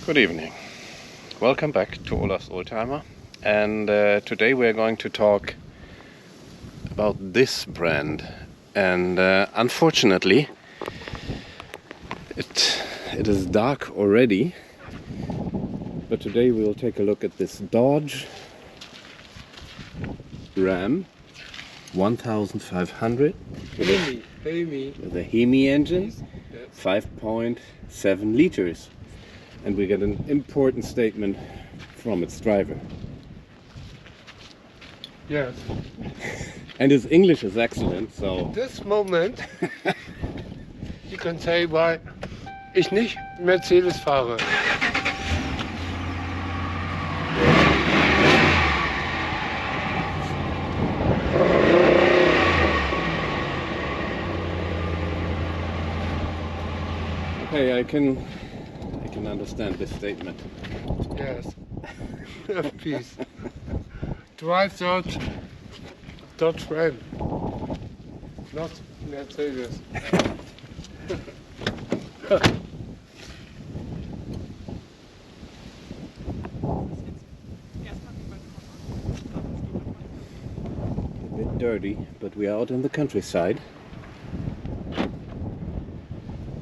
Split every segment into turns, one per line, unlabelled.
Good evening. Welcome back to Olaf's Oldtimer, and today we are going to talk about this brand. And unfortunately, it is dark already. But today we will take a look at this Dodge Ram 1500
HEMI.
with a HEMI engine,
Yes.
5.7 liters. And we get an important statement from its driver.
Yes.
And his English is excellent, so
This moment, you can say why ich nicht Mercedes fahre.
okay, I can understand this statement.
Yes. Please. Drive Dodge Ram. Not Mercedes.
A bit dirty, but we are out in the countryside.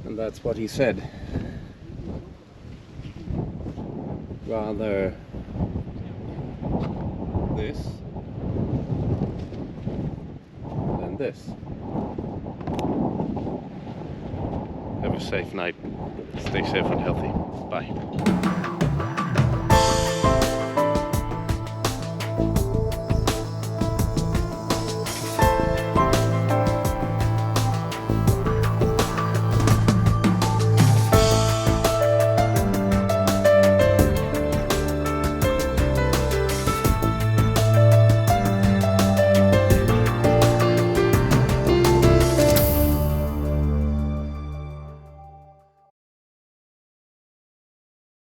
And that's what he said. Rather this than this. Have a safe night. Stay safe and healthy. Bye.